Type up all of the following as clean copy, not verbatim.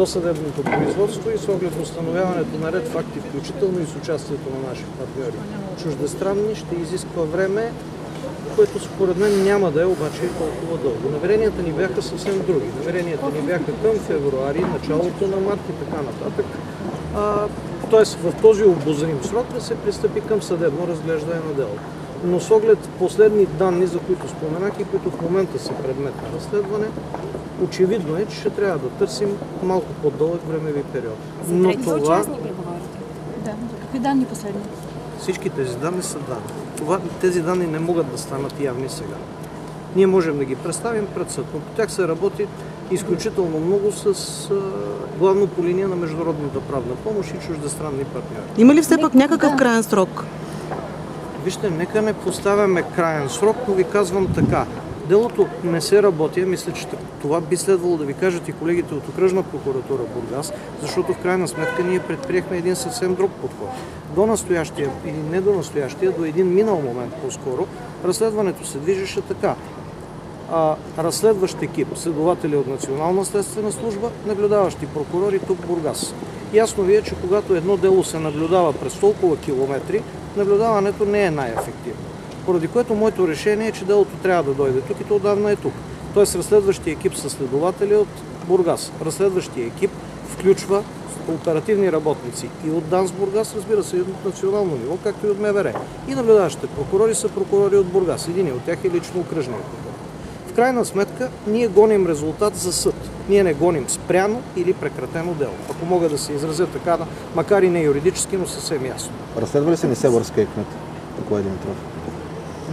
досъдебното производство и с оглед установяването на ред факти, включително и с участието на наши партньори чуждестранни, ще изисква време, което според мен няма да е обаче толкова дълго. Намеренията ни бяха съвсем други. Намеренията ни бяха към февруари, началото на март и така нататък. Тоест в този обозрим срок да се пристъпи към съдебно разглеждане на делото. Но с оглед последни данни, за които споменах и които в момента са предмет на разследване, очевидно е, че ще трябва да търсим малко по-дълъг времеви период. Но това... Да, какви данни последни? Всички тези данни са данни. Тези данни не могат да станат явни сега. Ние можем да ги представим пред съд, но по тях се работи изключително много главно по линия на международната правна помощ и чуждестранни партньори. Има ли все пак някакъв краен срок? Вижте, нека не поставяме краен срок, но ви казвам така. Делото не се работи, мисля, че това би следвало да ви кажат и колегите от Окръжна прокуратура Бургас, защото в крайна сметка ние предприехме един съвсем друг подход. До настоящия, или не до настоящия, до един минал момент по-скоро, разследването се движеше така. Разследващ екип, следователи от Национална следствена служба, наблюдаващи прокурори тук в Бургас. Ясно ви е, че когато едно дело се наблюдава през толкова километри, наблюдаването не е най-ефективно. Поради което моето решение е, че делото трябва да дойде тук и то отдавна е тук. Тоест разследващия екип са следователи от Бургас. Разследващия екип включва оперативни работници и от ДАНС Бургас, разбира се, и от национално ниво, както и от МВР. И наблюдаващите прокурори са прокурори от Бургас. Един от тях е лично окръжният прокурор. В крайна сметка, ние гоним резултат за съд. Ние не гоним спряно или прекратено дело. Ако мога да се изразя така, макар и не юридически, но съвсем ясно. Разследва ли се Несебърския кмет? Такова е Димитров.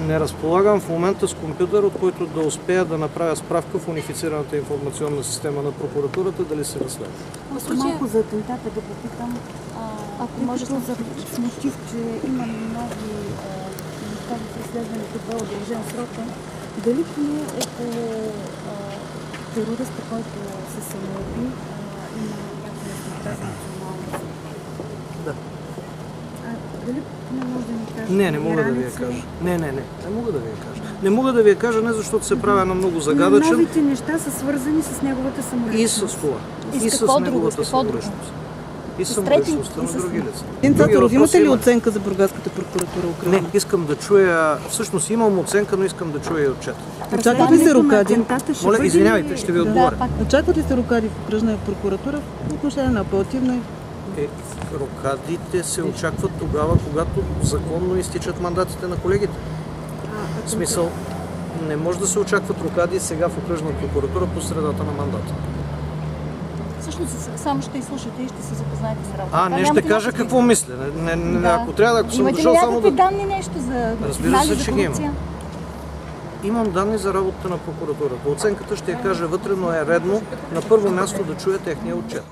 Не разполагам в момента с компютър, от който да успея да направя справка в унифицираната информационна система на прокуратурата дали се разследва. Малко за атентата да попитам, ако може да с мотив, че има нови неща в разследването, бе удължен срока, дали поне около терориста, който се самоуби, има някаква тази националност? Да. Дали не може да ни кажа? Не мога да ви я кажа. Не мога да ви я кажа. Не мога да ви я кажа не защото се правя на много загадъчен. Но новите неща са свързани с неговата самоличност. И с това. И с неговата самоличност. И с самоличността на други лица. Цацаров, имате ли оценка за Бургаската прокуратура? Не, искам да чуя, всъщност имам оценка, но искам да чуя и отчет. Очакват ли се рокади? Моля, извинявайте, ще ви отговоря. Очакват ли се рокади в Окръжна прокуратура в отношение на апелативна? Рокадите се очакват тогава, когато законно изтичат мандатите на колегите. В смисъл, не може да се очакват рокади сега в Окръжна прокуратура по средата на мандата. Всъщност само ще изслушате и ще се запознаете с работа. Не ще кажа какво мисля. Ако трябва, ако съм дошъл само да... Имате ли данни нещо за Разбира се, че ги имам. Имам данни за работата на прокуратурата. Оценката ще я кажа вътре, но е редно на първо място да чуя техния отчет.